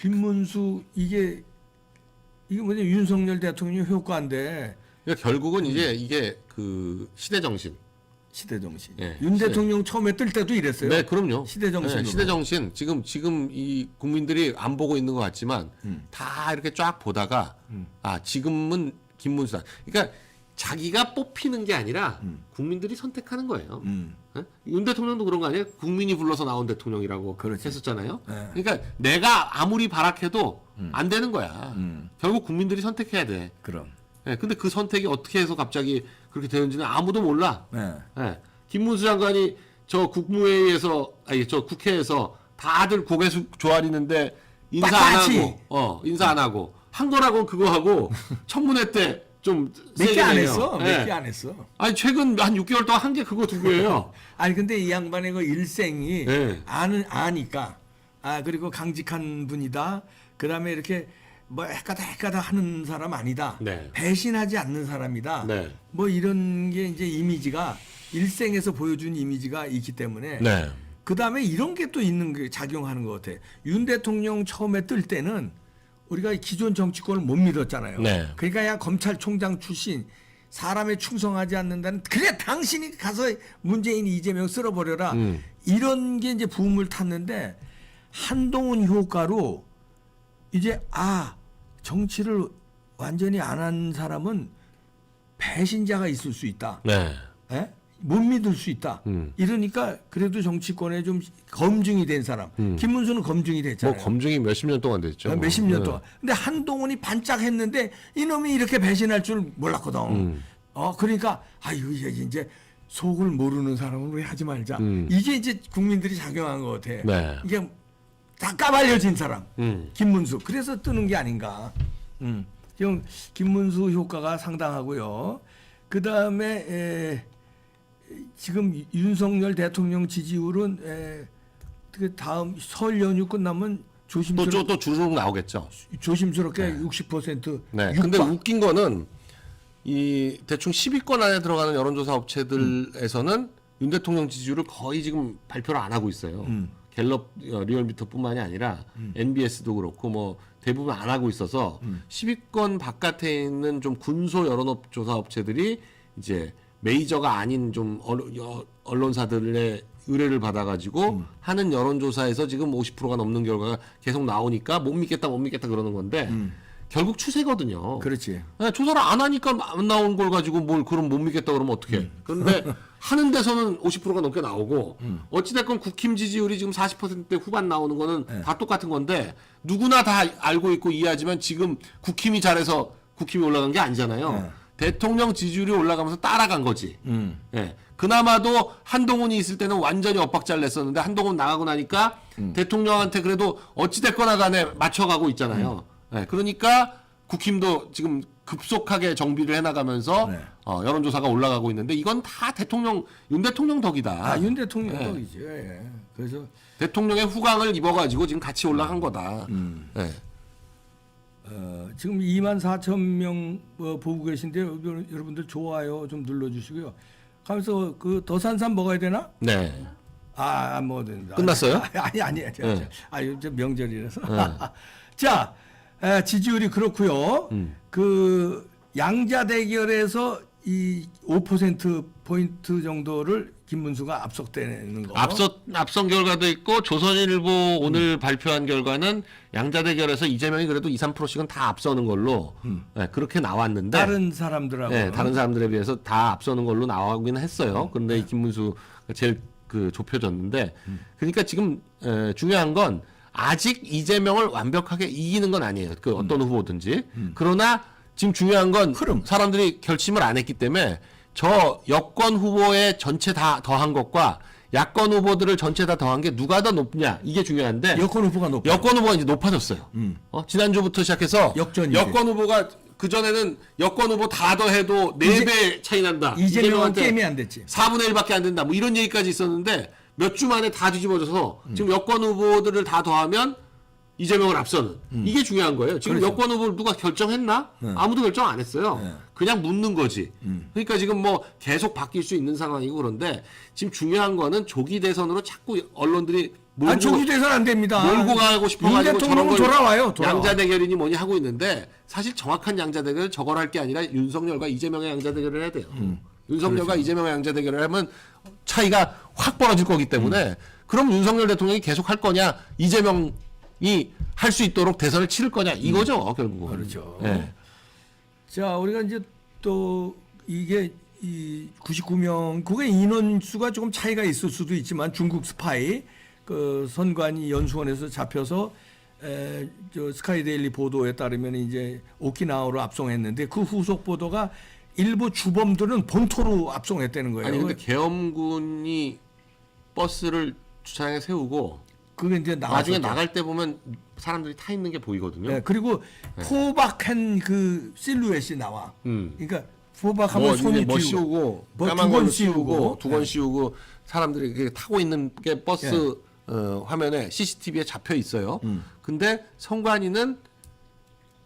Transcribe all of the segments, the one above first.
김문수 이게 뭐냐 윤석열 대통령 효과인데 그러니까 결국은 이게 그 시대 정신. 시대 정신. 예, 윤 시대. 대통령 처음에 뜰 때도 이랬어요. 네, 그럼요. 시대 정신. 네, 시대 정신. 지금 이 국민들이 안 보고 있는 것 같지만 다 이렇게 쫙 보다가 아 지금은 김문수다. 그러니까 자기가 뽑히는 게 아니라 국민들이 선택하는 거예요. 예? 윤 대통령도 그런 거 아니에요? 국민이 불러서 나온 대통령이라고 그렇지. 했었잖아요. 네. 그러니까 내가 아무리 발악해도 안 되는 거야. 결국 국민들이 선택해야 돼. 그럼. 예, 근데 그 선택이 어떻게 해서 갑자기 그렇게 되는지는 아무도 몰라. 네. 예. 김문수 장관이 저 국무회의에서 저 국회에서 다들 고개 조아리는데 인사 안 빳빳이. 하고 인사 안 하고 한 거라고 그거 하고 청문회 때 좀 몇 개 세게 안 내요. 했어. 예. 몇 개 안 했어. 아니 최근 한 6개월 동안 한 게 그거 두 개예요. 아니 근데 이 양반의 그 일생이 네. 아니까 그리고 강직한 분이다. 그다음에 이렇게 뭐 헷가다 하는 사람 아니다. 네. 배신하지 않는 사람이다. 네. 뭐 이런 게 이제 이미지가 일생에서 보여준 이미지가 있기 때문에 네. 그다음에 이런 게 또 있는 게 작용하는 것 같아. 윤 대통령 처음에 뜰 때는 우리가 기존 정치권을 못 믿었잖아요. 네. 그러니까 야 검찰총장 출신 사람에 충성하지 않는다는 그래 당신이 가서 문재인 이재명 쓸어버려라 이런 게 이제 붐을 탔는데 한동훈 효과로 이제 정치를 완전히 안 한 사람은 배신자가 있을 수 있다. 네. 예? 못 믿을 수 있다. 이러니까 그래도 정치권에 좀 검증이 된 사람. 김문수는 검증이 됐잖아요. 뭐 검증이 몇십 년 동안 됐죠. 몇십 년 네. 동안. 근데 한동훈이 반짝했는데 이놈이 이렇게 배신할 줄 몰랐거든. 그러니까 이제 속을 모르는 사람은 우리 하지 말자. 이게 이제 국민들이 작용한 것 같아. 네. 이게 다 까발려진 사람. 김문수. 그래서 뜨는 게 아닌가. 지금 김문수 효과가 상당하고요. 그 다음에 지금 윤석열 대통령 지지율은 그 다음 설 연휴 끝나면 또 주르륵 나오겠죠. 조심스럽게 60% 네. 육박. 근데 웃긴 거는 이 대충 10위권 안에 들어가는 여론조사 업체들에서는 윤 대통령 지지율을 거의 지금 발표를 안 하고 있어요. 갤럽 리얼미터뿐만이 아니라 NBS도 그렇고 뭐 대부분 안 하고 있어서 10위권 바깥에 있는 좀 군소 여론조사 업체들이 이제 메이저가 아닌 좀 언론사들의 의뢰를 받아가지고 하는 여론조사에서 지금 50%가 넘는 결과가 계속 나오니까 못 믿겠다 그러는 건데 결국 추세거든요. 그렇지. 네, 조사를 안 하니까 안 나온 걸 가지고 뭘 그럼 못 믿겠다 그러면 어떡해. 그런데 하는 데서는 50%가 넘게 나오고 어찌됐건 국힘 지지율이 지금 40%대 후반 나오는 거는 다 똑같은 건데 누구나 다 알고 있고 이해하지만 지금 국힘이 잘해서 국힘이 올라간 게 아니잖아요. 대통령 지지율이 올라가면서 따라간 거지. 예. 그나마도 한동훈이 있을 때는 완전히 엇박자를 냈었는데 한동훈 나가고 나니까 대통령한테 그래도 어찌됐거나 간에 맞춰가고 있잖아요. 예. 그러니까 국힘도 지금 급속하게 정비를 해나가면서 여론조사가 올라가고 있는데 이건 다 윤 대통령 덕이다. 윤 대통령 덕이죠. 예. 그래서 대통령의 후광을 입어가지고 지금 같이 올라간 거다. 예. 지금 24,000명 보고 계신데 여러분들 좋아요 좀 눌러주시고요. 가면서 그 더산삼 먹어야 되나? 네. 안 먹어도 된다. 끝났어요? 아니. 요즘 명절이라서. 자, 지지율이 그렇고요. 그 양자 대결에서 이 5% 포인트 정도를 김문수가 압속되는 거. 앞선 결과도 있고 조선일보 오늘 발표한 결과는 양자 대결에서 이재명이 그래도 2~3%씩은 다 앞서는 걸로 네, 그렇게 나왔는데 다른 사람들하고 네, 다른 사람들에 비해서 다 앞서는 걸로 나오긴 했어요. 그런데 이 김문수가 제일 좁혀졌는데 그러니까 지금 중요한 건 아직 이재명을 완벽하게 이기는 건 아니에요. 그 어떤 후보든지. 그러나 지금 중요한 건 사람들이 결심을 안 했기 때문에 저 여권 후보의 전체 다 더한 것과 야권 후보들을 전체 다 더한 게 누가 더 높냐 이게 중요한데 여권 후보가 높아요. 여권 후보가 이제 높아졌어요. 지난주부터 시작해서 역전이지. 여권 후보가 그전에는 여권 후보 다 더해도 4배 차이 난다. 이재명은 게임이 안 됐지. 4분의 1밖에 안 된다. 뭐 이런 얘기까지 있었는데 몇 주 만에 다 뒤집어져서 지금 여권 후보들을 다 더하면 이재명을 앞서는 이게 중요한 거예요. 지금 그렇죠. 여권 후보를 누가 결정했나? 아무도 결정 안 했어요. 그냥 묻는 거지. 그러니까 지금 뭐 계속 바뀔 수 있는 상황이고 그런데 지금 중요한 거는 조기 대선으로 자꾸 언론들이 저기 돼서는 안 됩니다. 몰고 가고 윤 싶어가지고 저런 대통령은 걸 돌아와요. 양자 대결이니 뭐니 하고 있는데 사실 정확한 양자 대결은 저걸 할 게 아니라 윤석열과 이재명의 양자 대결을 해야 돼요. 윤석열과 이재명의 양자 대결을 하면 차이가 확 벌어질 거기 때문에 그럼 윤석열 대통령이 계속 할 거냐 이재명이 할 수 있도록 대선을 치를 거냐 이거죠 결국은. 그렇죠. 예. 자, 우리가 이제 또 이게 이 99명 그게 인원수가 조금 차이가 있을 수도 있지만 중국 스파이 그 선관위 연수원에서 잡혀서 저 스카이데일리 보도에 따르면 이제 오키나와로 압송했는데 그 후속 보도가 일부 주범들은 본토로 압송했다는 거예요. 아니 근데 계엄군이 버스를 주차장에 세우고 그게 이제 나중에 나왔었죠. 나갈 때 보면 사람들이 타 있는 게 보이거든요. 네, 그리고 포박한 그 실루엣이 나와. 그러니까 포박하면 손이 뭐 띄우고 씌우고 뭐 까만 두번 걸로 씌우고, 두 번 네. 씌우고 사람들이 이렇게 타고 있는 게 버스 화면에 CCTV에 잡혀 있어요. 근데 성관이는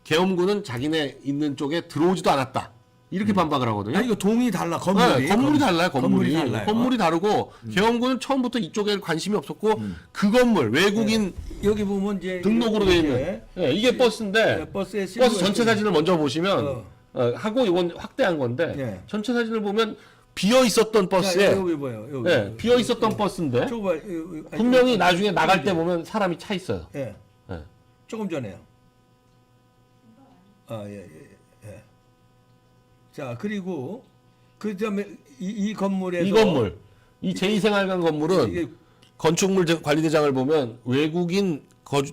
계엄군은 자기네 있는 쪽에 들어오지도 않았다. 이렇게 반박을 하거든요. 아니 이거 동이 달라 건물이. 네, 건물이 달라요. 건물이 달라요. 건물이 다르고 계엄군은 처음부터 이쪽에 관심이 없었고 그 건물 외국인 여기 보면 이제 등록으로 돼 있는 이렇게 이게 버스인데 네, 버스의 버스 실루엣이 전체 사진을 먼저 보시면 하고 이건 확대한 건데 네. 전체 사진을 보면 비어 있었던 버스에 여기 보여. 여기. 네, 비어 있었던 버스인데 저거 봐. 분명히 나중에 나갈 때 보면 사람이 차 있어요. 예. 네. 조금 전에요. 예. 자, 그리고 그다음에 이 건물에서 이 건물 이 제2생활관 건물은 이게 건축물 관리대장을 보면 외국인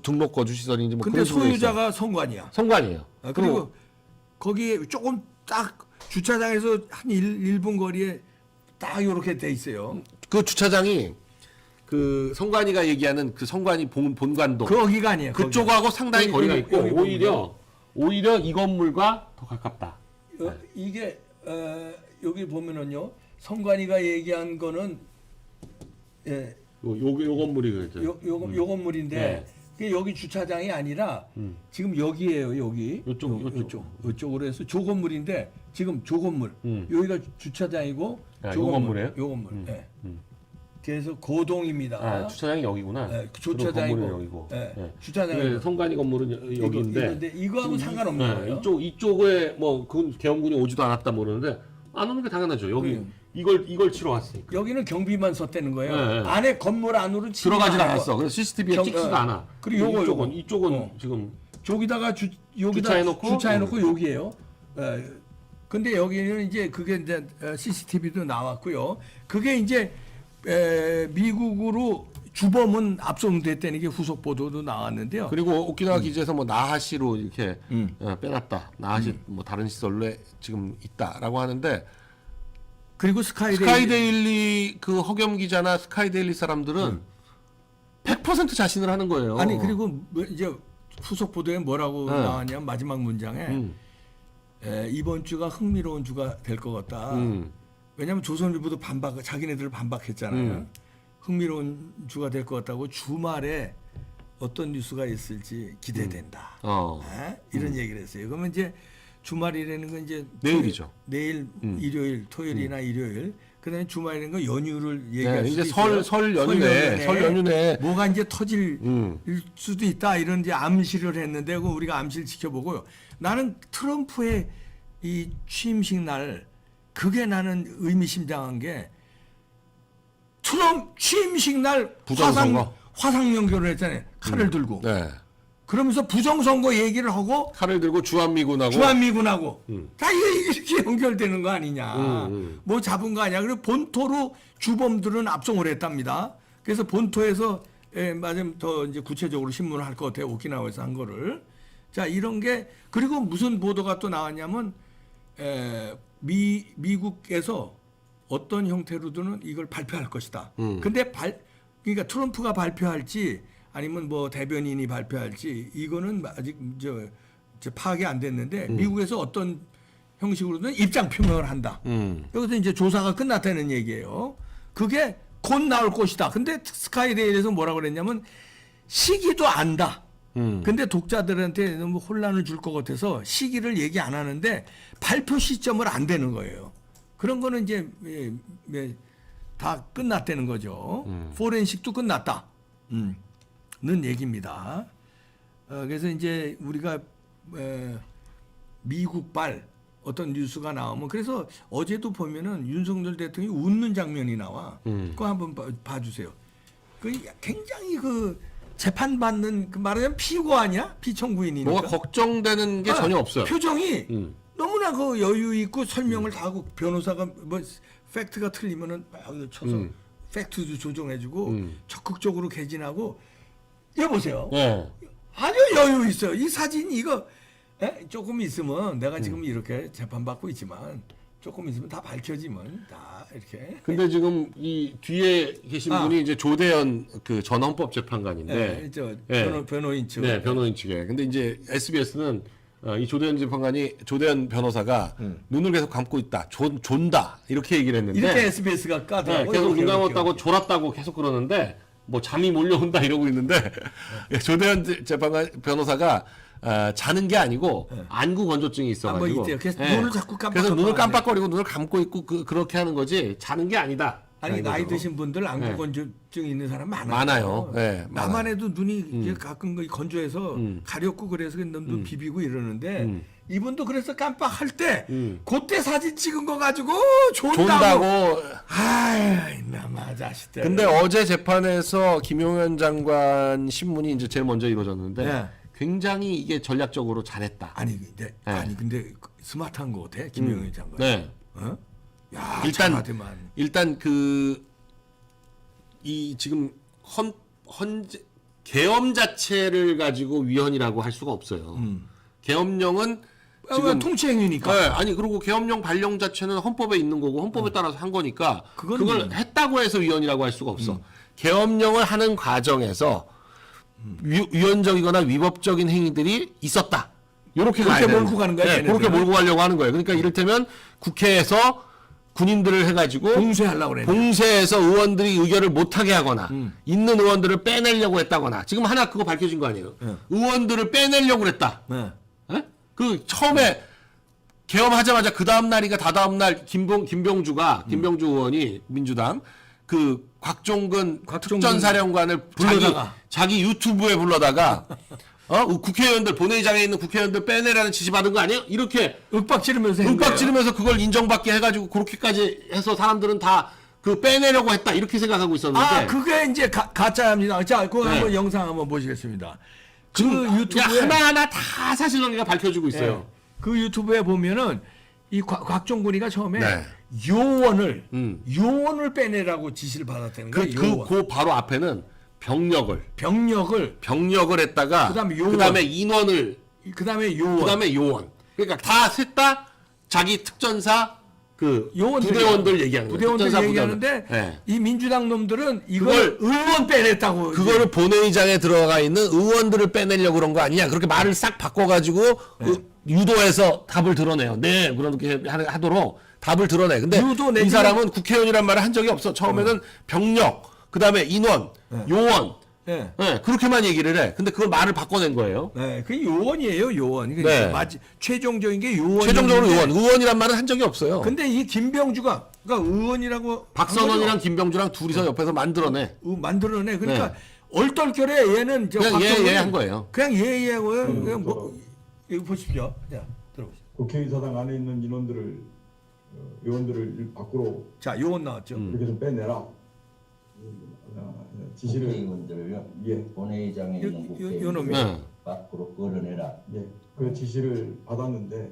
등록 거주 시설인지 뭐 근데 그런 식으로 돼 있어요. 소유자가 성관이야. 성관이에요. 그리고 거기 조금 딱 주차장에서 한 1분 거리에 딱 이렇게 돼 있어요. 그 주차장이 그 성관이가 얘기하는 그 성관이 본관동 거기가 아니에요. 그쪽하고 상당히 여기, 거리가 여기, 있고 여기 오히려 이 건물과 더 가깝다. 이게 여기 보면은요. 성관이가 얘기한 거는 예, 요 건물이 그죠. 요 건물인데 네. 그게 여기 주차장이 아니라 지금 여기에요. 여기 요쪽으로 해서 조 건물인데 지금 조 건물 여기가 주차장이고 아, 조 요 건물, 건물이에요? 요 건물. 예. 그래서 고동입니다. 아, 주차장이 여기구나. 예, 주차장이고 건물은 여기고. 예, 네. 주차장이고 성관이 건물은 여기인데 이거하고 상관없는 거예요. 이쪽에 뭐 그 계엄군이 오지도 않았다 모르는데 안 오는 게 당연하죠. 여기 이걸 치러 왔으니까. 여기는 경비만 썼다는 거예요. 네, 네. 안에 건물 안으로 들어가질 않았어. 그래서 CCTV에 찍지도 않아. 그리고 이쪽은 지금 저기다가 여기다 주차해놓고 여기에요. 근데 여기는 이제 그게 이제 CCTV도 나왔고요. 그게 이제 미국으로 주범은 압송됐다는 게 후속 보도도 나왔는데요. 그리고 오키나와 기지에서 뭐 나하시로 이렇게 빼놨다. 나하시 뭐 다른 시설로 지금 있다라고 하는데 그리고 스카이데일리 그 허겸 기자나 스카이데일리 사람들은 100% 자신을 하는 거예요. 아니 그리고 뭐 이제 후속 보도에 뭐라고 나왔냐면 마지막 문장에 이번 주가 흥미로운 주가 될 것 같다. 왜냐하면 조선일보도 자기네들 반박했잖아요. 흥미로운 주가 될 것 같다고 주말에 어떤 뉴스가 있을지 기대된다. 이런 얘기를 했어요. 그러면 이제 주말이라는 건 이제 내일이죠. 내일 일요일, 토요일이나 일요일. 그다음에 주말이라는 건 연휴를 네, 얘기할 이제 수도 있어요. 설 연휴 내에 뭐가 이제 터질 수도 있다 이런 이제 암시를 했는데 그 우리가 암시를 지켜보고요. 나는 트럼프의 이 취임식 날 그게 나는 의미심장한 게 트럼프 취임식 날 화상 연결을 했잖아요. 칼을 들고. 네. 그러면서 부정선거 얘기를 하고 칼을 들고 주한미군하고 다 이렇게 연결되는 거 아니냐. 뭐 잡은 거 아니야. 그리고 본토로 주범들은 압송을 했답니다. 그래서 본토에서 맞으면 더 이제 구체적으로 신문을 할 것 같아요. 오키나와에서 한 거를. 자, 이런 게 그리고 무슨 보도가 또 나왔냐면 미국에서 어떤 형태로든 이걸 발표할 것이다. 근데 그러니까 트럼프가 발표할지 아니면 뭐 대변인이 발표할지 이거는 아직 저 파악이 안 됐는데 미국에서 어떤 형식으로든 입장 표명을 한다. 여기서 이제 조사가 끝났다는 얘기예요. 그게 곧 나올 것이다. 근데 스카이데일에서 뭐라고 그랬냐면 시기도 안다. 근데 독자들한테 너무 혼란을 줄 것 같아서 시기를 얘기 안 하는데 발표 시점을 안 되는 거예요. 그런 거는 이제 다 끝났다는 거죠. 포렌식도 끝났다. 는 얘기입니다. 그래서 이제 우리가 미국발 어떤 뉴스가 나오면 그래서 어제도 보면은 윤석열 대통령이 웃는 장면이 나와. 그거 한번 봐주세요. 그 굉장히 그 재판 받는 그 말하자면 피고 아니야? 피청구인이니까. 뭐가 걱정되는 게 전혀 없어요. 표정이 너무나 그 여유 있고 설명을 다 하고 변호사가 뭐 팩트가 틀리면은 막 쳐서 팩트도 조정해주고 적극적으로 개진하고 여보세요. 아주 여유 있어요. 이 사진 이거 조금 있으면 내가 지금 이렇게 재판받고 있지만 조금 있으면 다 밝혀지면 다 이렇게. 근데 지금 이 뒤에 계신 분이 이제 조대현 그 전 헌법재판관인데, 변호인 측. 네, 변호인 측에. 근데 이제 SBS는 이 조대현 변호사가 눈을 계속 감고 있다, 존다 이렇게 얘기를 했는데. 이렇게 SBS가 까더라고. 계속 눈 감았다고 졸았다고 계속 그러는데 뭐 잠이 몰려온다 이러고 있는데 조대현 재판관 변호사가 자는 게 아니고 안구 건조증이 있어가지고 있대요. 그래서 눈을 자꾸 그래서 눈을 깜빡거리고 눈을 감고 있고 그렇게 하는 거지 자는 게 아니다. 아니 나이 드신 분들 안구 건조증 있는 사람 많아요. 많아요. 네, 나만 해도 눈이 이게 가끔 건조해서 가렵고 그래서 눈도 비비고 이러는데 이분도 그래서 깜빡할 때 그때 사진 찍은 거 가지고 존다고. 아이 남아 자식들. 근데 어제 재판에서 김용현 장관 신문이 이제 제일 먼저 이루어졌는데 굉장히 이게 전략적으로 잘했다. 아니 근데 스마트한 거 같아 김용현 장관. 네. 야, 일단 이 지금 계엄 자체를 가지고 위헌이라고 할 수가 없어요. 계엄령은 지금 통치행위니까. 네, 아니 그리고 계엄령 발령 자체는 헌법에 있는 거고 헌법에 따라서 한 거니까 그걸 했다고 해서 위헌이라고 할 수가 없어. 계엄령을 하는 과정에서 위헌적이거나 위법적인 행위들이 있었다. 이렇게 몰고 가는 거야. 그렇게 몰고 가려고 하는 거예요. 그러니까 이를테면 국회에서 군인들을 해가지고 봉쇄하려고 그래. 봉쇄해서 의원들이 의결을 못하게 하거나 있는 의원들을 빼내려고 했다거나 지금 하나 그거 밝혀진 거 아니에요? 의원들을 빼내려고 그랬다. 그 처음에 계엄하자마자 그 다음 날이가 다다음 날 김병주 의원이 민주당 그 곽종근 특전사령관을 자기 유튜브에 불러다가 국회의원들 본회의장에 있는 국회의원들 빼내라는 지시 받은 거 아니에요? 이렇게 윽박 지르면서 그걸 인정받게 해가지고 그렇게까지 해서 사람들은 다 그 빼내려고 했다 이렇게 생각하고 있었는데 그게 이제 가짜입니다. 자, 그거 한번 영상 한번 보시겠습니다. 그 유튜브에 하나하나 다 사실관계가 밝혀지고 있어요. 그 유튜브에 보면은 이 곽종근이가 처음에 요원을 빼내라고 지시를 받았다는 거예요. 그 바로 앞에는 병력을 했다가 그다음에 인원을 그다음에 요원 그러니까 다 셋 다 자기 특전사 그 부대원들 얘기하는 거예요. 부대원들 얘기하는데 이 민주당 놈들은 이걸 의원 빼냈다고. 그거를 본회의장에 들어가 있는 의원들을 빼내려고 그런 거 아니냐. 그렇게 말을 싹 바꿔가지고 유도해서 답을 드러내요. 네, 그렇게 하도록 답을 드러내. 근데 이 사람은 국회의원이란 말을 한 적이 없어. 처음에는 병력, 그 다음에 인원, 요원. 그렇게만 얘기를 해. 근데 그걸 말을 바꿔낸 거예요. 그 요원이에요, 요원. 최종적인 게 요원. 최종적으로 의원이란 말은 한 적이 없어요. 근데 이 김병주가 그러니까 의원이라고 박선원이랑 김병주랑 둘이서 옆에서 만들어내. 그러니까 얼떨결에 얘는 그냥 얘 한 거예요. 그냥 얘하고요. 그냥 뭐 이거 보십시오. 자, 들어보세요. 국회의사당 안에 있는 의원들을 밖으로 자, 요원 나왔죠. 이렇게 좀 빼내라. 지시를 국회의원들을요. 본회의장에 있는 요놈이. 국회의원들 밖으로 끌어내라. 그 지시를 받았는데.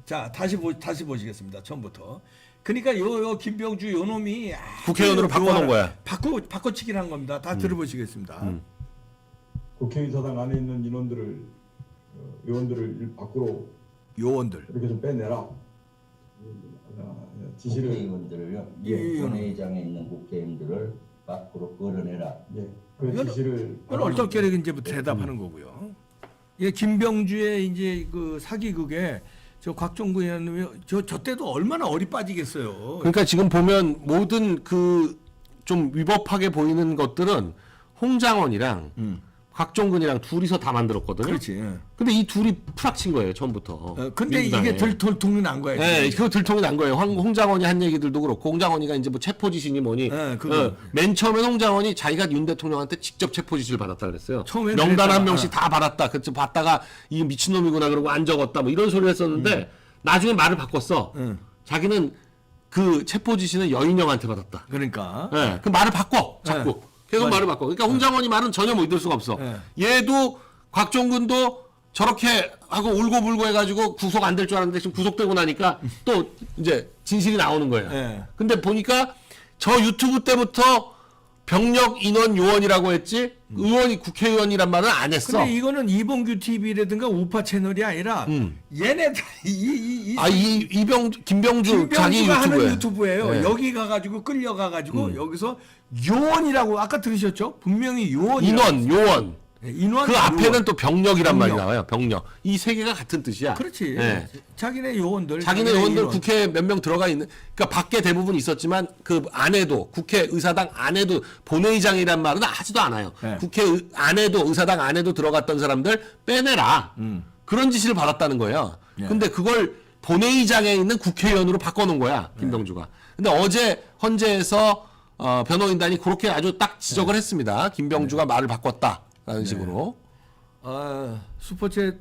자, 다시 보시겠습니다. 처음부터. 그러니까 요 김병주 요놈이 국회의원으로 바꿔놓은 거야. 바꿔치기를 한 겁니다. 다 들어보시겠습니다. 국회의사당 안에 있는 의원들을 밖으로 요원들 이렇게 좀 빼내라. 지시를 국회의원들을요. 본회의장에 있는 국회의원들을 밖으로 끌어내라. 그 지시를 이건 얼떨결에 이제부터 대답하는 거고요. 예, 김병주의 이제 그 사기극에 저 곽종근 의원님이 저 때도 얼마나 어리 빠지겠어요. 그러니까 지금 보면 모든 그 좀 위법하게 보이는 것들은 홍장원이랑 곽종근이랑 둘이서 다 만들었거든요. 그렇지. 예. 근데 이 둘이 프락친 거예요 처음부터. 근데 민주당에. 이게 들통이 난 거예요. 네, 그 들통이 난 거예요. 홍장원이 한 얘기들도 그렇고, 홍장원이가 이제 뭐 체포 지시니 뭐니. 그거. 맨 처음에 홍장원이 자기가 윤 대통령한테 직접 체포 지시를 받았다 그랬어요. 처음엔 명단 그랬다가. 한 명씩 다 받았다. 그래서 받다가 이 미친놈이구나 그러고 안 적었다. 뭐 이런 소리를 했었는데 나중에 말을 바꿨어. 자기는 그 체포 지시는 여인영한테 받았다. 그러니까. 네, 그 말을 바꿔 자꾸. 계속 맞아. 말을 바꿔. 그러니까 홍장원이 말은 전혀 믿을 수가 없어. 얘도 곽종근도 저렇게 하고 울고불고 해가지고 구속 안 될 줄 알았는데 지금 구속되고 나니까 또 이제 진실이 나오는 거예요. 네. 근데 보니까 저 유튜브 때부터 병력 인원 요원이라고 했지 의원이 국회의원이란 말은 안 했어. 근데 이거는 이봉규 TV라든가 우파 채널이 아니라 얘네들 김병주 자기 김병주가 하는 유튜브에. 유튜브예요. 네. 여기 가가지고 끌려가가지고 여기서 요원이라고 아까 들으셨죠? 분명히 요원. 요원. 인원. 그 앞에는 요원. 또 병력이란 병력. 말이 나와요. 병력. 이 세 개가 같은 뜻이야. 그렇지. 네. 자기네 요원들. 자기네 의원들 인원. 국회에 몇 명 들어가 있는, 그러니까 밖에 대부분 있었지만 그 안에도 국회의사당 안에도 본회의장이란 말은 하지도 않아요. 네. 국회 안에도 의사당 안에도 들어갔던 사람들 빼내라. 그런 지시를 받았다는 거예요. 네. 근데 그걸 본회의장에 있는 국회의원으로 바꿔놓은 거야 김병주가. 근데 어제 헌재에서 변호인단이 그렇게 아주 딱 지적을 했습니다. 김병주가 말을 바꿨다라는 식으로. 슈퍼챗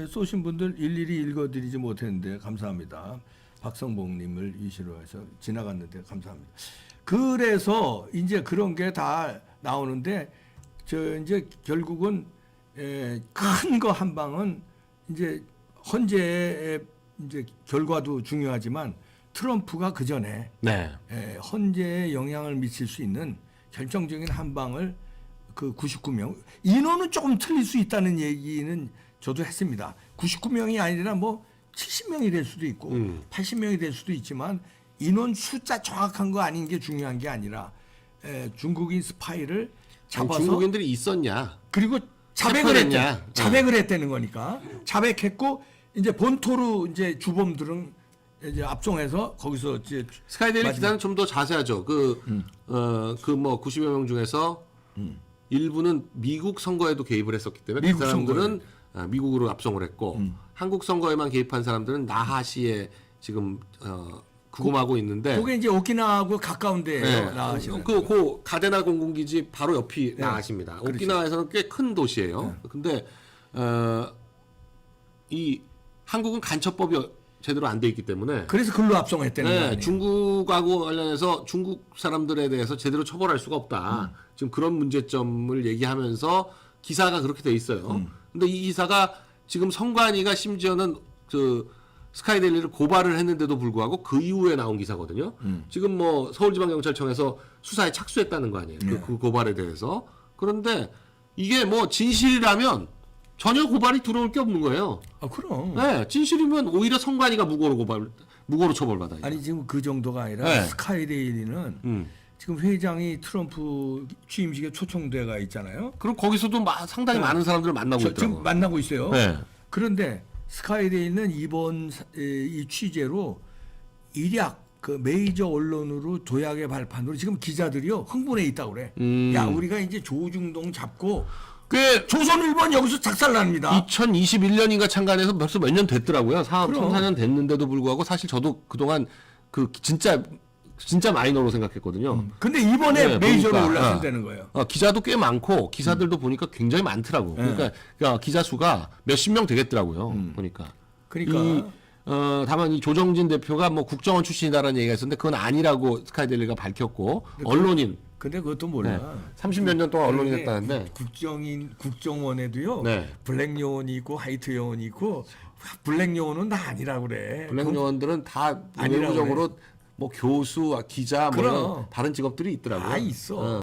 쏘신 분들 일일이 읽어드리지 못했는데 감사합니다. 박성봉님을 이시로 해서 지나갔는데 감사합니다. 그래서 이제 그런 게 다 나오는데 저 이제 결국은 큰 거 한 방은 이제 헌재의 이제 결과도 중요하지만 트럼프가 그 전에 네. 헌재에 영향을 미칠 수 있는 결정적인 한 방을 그 99명 인원은 조금 틀릴 수 있다는 얘기는 저도 했습니다. 99명이 아니라 뭐 70명이 될 수도 있고 80명이 될 수도 있지만 인원 숫자 정확한 거 아닌 게 중요한 게 아니라 중국인 스파이를 아니, 잡아서 중국인들이 있었냐? 그리고 자백을 체포했냐? 했대. 자백을 했다는 거니까 자백했고 이제 본토로 이제 주범들은 이제 압송해서 거기서 이제 스카이데일리 마지막- 기사는 좀 더 자세하죠. 그 뭐 90여 명 중에서 일부는 미국 선거에도 개입을 했었기 때문에 미국 그 사람들은 미국으로 압송을 했고 한국 선거에만 개입한 사람들은 나하시에 지금 구금하고 있는데 그게 이제 오키나와하고 가까운 데예요. 나하시는. 그 가데나 공군기지 바로 옆이 나하시입니다. 오키나와에서는 꽤 큰 도시예요. 근데 이 한국은 간첩법이 제대로 안 돼 있기 때문에 그래서 글로 압송했다는 거 아니에요. 중국하고 관련해서 중국 사람들에 대해서 제대로 처벌할 수가 없다. 지금 그런 문제점을 얘기하면서 기사가 그렇게 돼 있어요. 근데 이 기사가 지금 성관이가 심지어는 그 스카이데일리를 고발을 했는데도 불구하고 그 이후에 나온 기사거든요. 지금 뭐 서울지방경찰청에서 수사에 착수했다는 거 아니에요. 그 고발에 대해서. 그런데 이게 뭐 진실이라면 전혀 고발이 들어올 게 없는 거예요. 그럼. 네, 진실이면 오히려 성관이가 무고로 처벌받아요. 아니 지금 그 정도가 아니라 네. 스카이데일리는 지금 회장이 트럼프 취임식에 초청돼가 있잖아요. 그럼 거기서도 상당히 많은 사람들을 만나고 있더라고요. 지금 만나고 있어요. 네. 그런데 스카이데일리는 이번 이 취재로 일약 그 메이저 언론으로 도약의 발판으로 지금 기자들이요 흥분해 있다고 그래. 야 우리가 이제 조중동 잡고 꽤 조선일보는 여기서 작살납니다. 2021년인가 창간해서 벌써 몇 년 됐더라고요. 3, 그럼. 4년 됐는데도 불구하고 사실 저도 그동안 그 진짜 마이너로 생각했거든요. 근데 이번에 네, 메이저로 보니까, 올라선다는 거예요. 기자도 꽤 많고 기사들도 보니까 굉장히 많더라고. 그러니까 기자 수가 몇십 명 되겠더라고요. 보니까. 그러니까 다만 이 조정진 대표가 뭐 국정원 출신이다라는 얘기가 있었는데 그건 아니라고 스카이데일리가 밝혔고 언론인 근데 그것도 몰라. 30몇 년 동안 언론이 그런데 됐다는데 국정원에도요. 네. 블랙 요원이 있고 화이트 요원이 있고 블랙 요원은 다 아니라고 그래. 블랙 요원들은 다 아니라고 외부적으로 뭐 교수, 기자, 뭐 그럼. 이런 다른 직업들이 있더라고요. 다 있어.